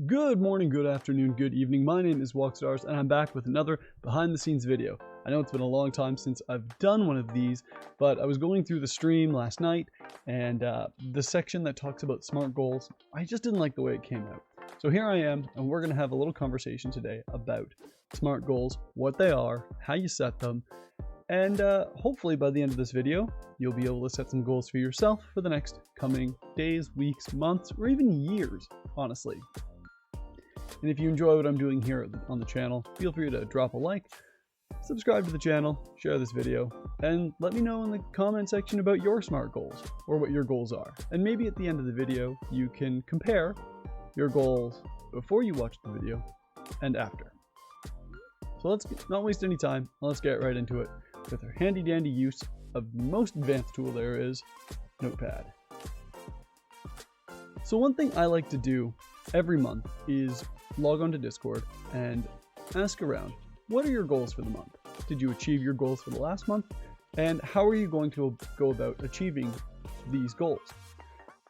Good morning, good afternoon, good evening. My name is Walkstarz and I'm back with another behind the scenes video. I know it's been a long time since I've done one of these, but I was going through the stream last night and the section that talks about SMART goals, I just didn't like the way it came out. So here I am, and we're going to have a little conversation today about SMART goals, what they are, how you set them, and hopefully by the end of this video, you'll be able to set some goals for yourself for the next coming days, weeks, months, or even years, honestly. And if you enjoy what I'm doing here on the channel, feel free to drop a like, subscribe to the channel, share this video, and let me know in the comment section about your SMART goals or what your goals are. And maybe at the end of the video, you can compare your goals before you watch the video and after. So let's not waste any time. Let's get right into it with our handy dandy use of the most advanced tool there is, Notepad. So one thing I like to do every month is log on to Discord and ask around, what are your goals for the month? Did you achieve your goals for the last month? And how are you going to go about achieving these goals?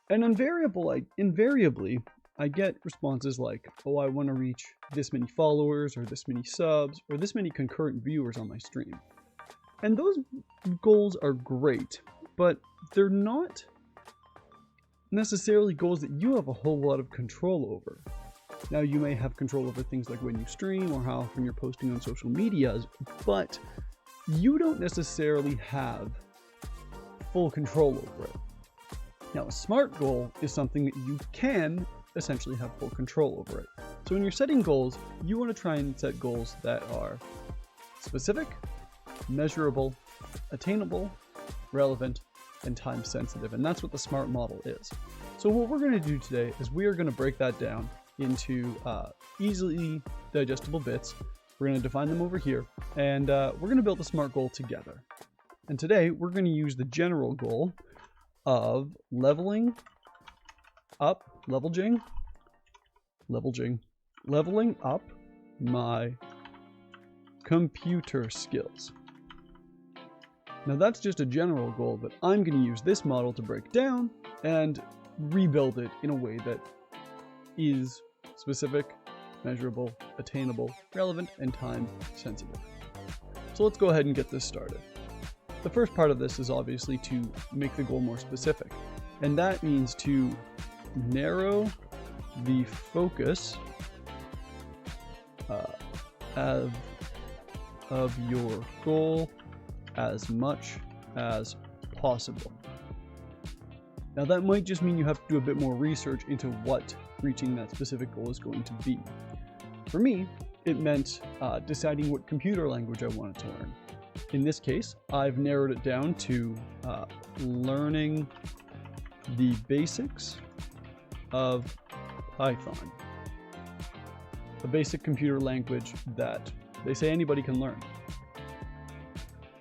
And invariably, I get responses like, oh, I want to reach this many followers or this many subs or this many concurrent viewers on my stream. And those goals are great, but they're not necessarily goals that you have a whole lot of control over. Now, you may have control over things like when you stream or how often you're posting on social medias, but you don't necessarily have full control over it. Now, a SMART goal is something that you can essentially have full control over it. So when you're setting goals, you want to try and set goals that are specific, measurable, attainable, relevant, and time sensitive. And that's what the SMART model is. So what we're going to do today is we are going to break that down into easily digestible bits. We're going to define them over here, and we're going to build a SMART goal together. And today we're going to use the general goal of leveling up my computer skills. Now that's just a general goal, but I'm going to use this model to break down and rebuild it in a way that is specific, measurable, attainable, relevant, and time sensitive. So let's go ahead and get this started. The first part of this is obviously to make the goal more specific, and that means to narrow the focus of your goal as much as possible. Now that might just mean you have to do a bit more research into what reaching that specific goal is going to be. For me, it meant deciding what computer language I wanted to learn. In this case, I've narrowed it down to learning the basics of Python, a basic computer language that they say anybody can learn.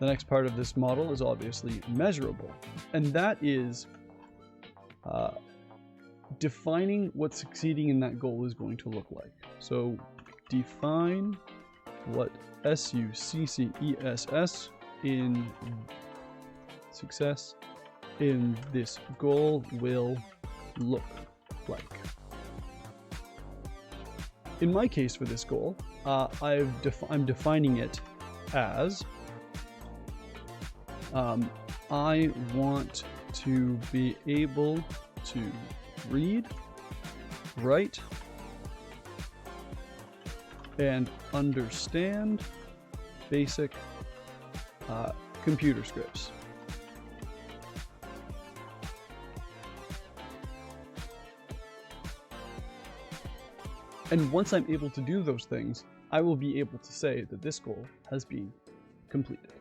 The next part of this model is obviously measurable, and that is defining what succeeding in that goal is going to look like. So define what success in success in this goal will look like. In my case for this goal, I'm defining it as I want to be able to read, write, and understand basic computer scripts. And once I'm able to do those things, I will be able to say that this goal has been completed.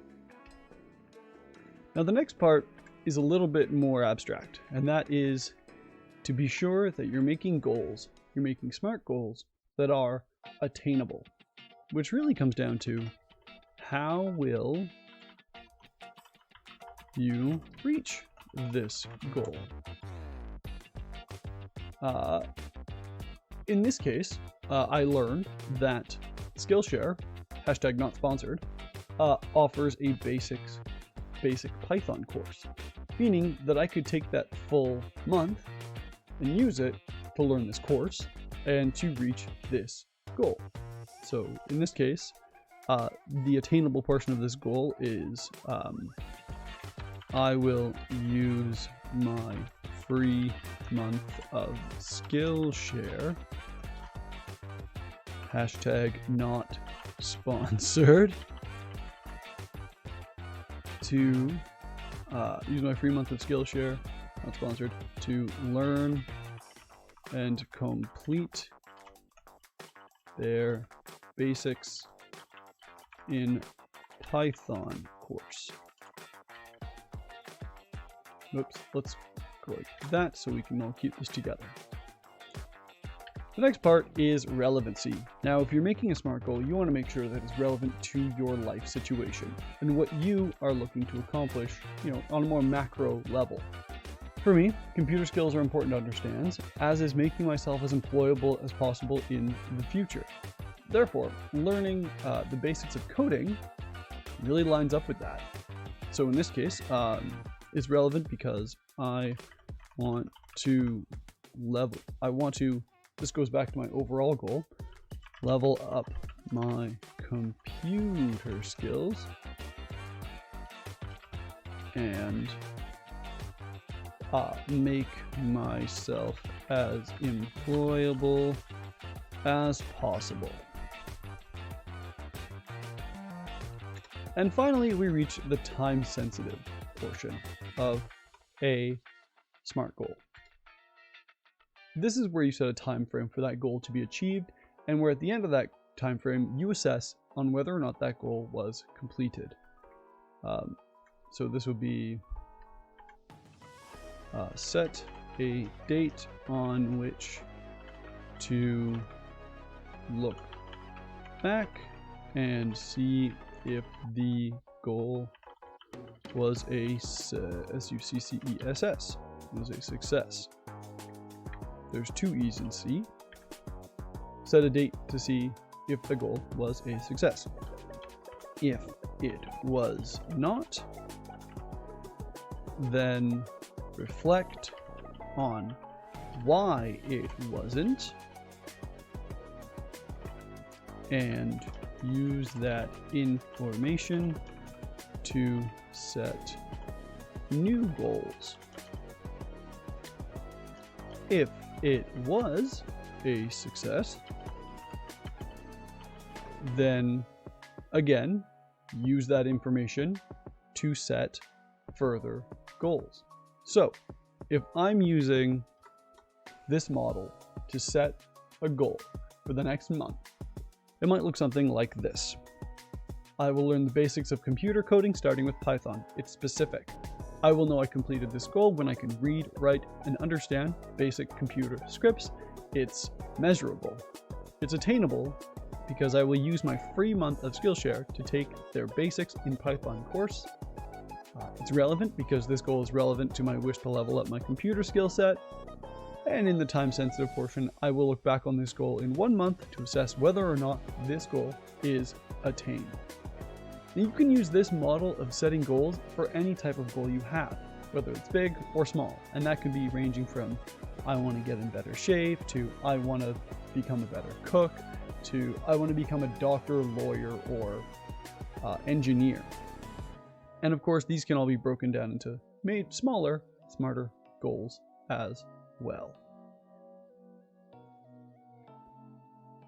Now the next part is a little bit more abstract, and that is to be sure that you're making goals, you're making SMART goals that are attainable, which really comes down to how will you reach this goal? In this case, I learned that Skillshare, #not-sponsored, offers a basic Python course, meaning that I could take that full month and use it to learn this course and to reach this goal. So in this case, the attainable portion of this goal is I will use my free month of Skillshare, hashtag not sponsored, to use my free month of Skillshare, not sponsored, to learn and complete their basics in Python course. Oops, let's go like that so we can all keep this together. The next part is relevancy. Now, if you're making a SMART goal, you want to make sure that it's relevant to your life situation and what you are looking to accomplish, on a more macro level. For me, computer skills are important to understand, as is making myself as employable as possible in the future. Therefore, learning the basics of coding really lines up with that. So in this case, it's relevant because I want to this goes back to my overall goal, level up my computer skills and make myself as employable as possible. And finally, we reach the time-sensitive portion of a SMART goal. This is where you set a time frame for that goal to be achieved, and where at the end of that time frame, you assess on whether or not that goal was completed. So this would be set a date on which to look back and see if the goal was a success. Was a success. There's two E's in C. Set a date to see if the goal was a success. If it was not, then reflect on why it wasn't and use that information to set new goals. If it was a success, then again, use that information to set further goals. So if I'm using this model to set a goal for the next month, it might look something like this. I will learn the basics of computer coding starting with Python. It's specific. I will know I completed this goal when I can read, write, and understand basic computer scripts. It's measurable. It's attainable because I will use my free month of Skillshare to take their basics in Python course. It's relevant because this goal is relevant to my wish to level up my computer skill set. And in the time-sensitive portion, I will look back on this goal in 1 month to assess whether or not this goal is attained. Now, you can use this model of setting goals for any type of goal you have, whether it's big or small. And that could be ranging from I want to get in better shape, to I want to become a better cook, to I want to become a doctor, lawyer, or engineer. And of course, these can all be broken down into made smaller, smarter goals as well.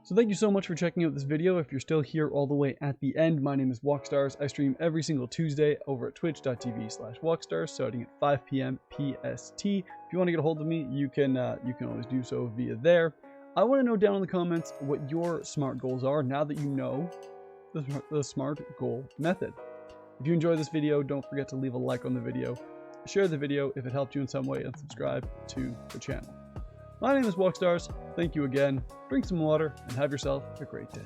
So thank you so much for checking out this video. If you're still here all the way at the end, my name is Walkstarz. I stream every single Tuesday over at twitch.tv/Walkstarz starting at 5 p.m. PST. If you want to get a hold of me, you can always do so via there. I want to know down in the comments what your SMART goals are now that you know the SMART goal method. If you enjoyed this video, don't forget to leave a like on the video, share the video if it helped you in some way, and subscribe to the channel. My name is Walkstarz. Thank you again. Drink some water and have yourself a great day.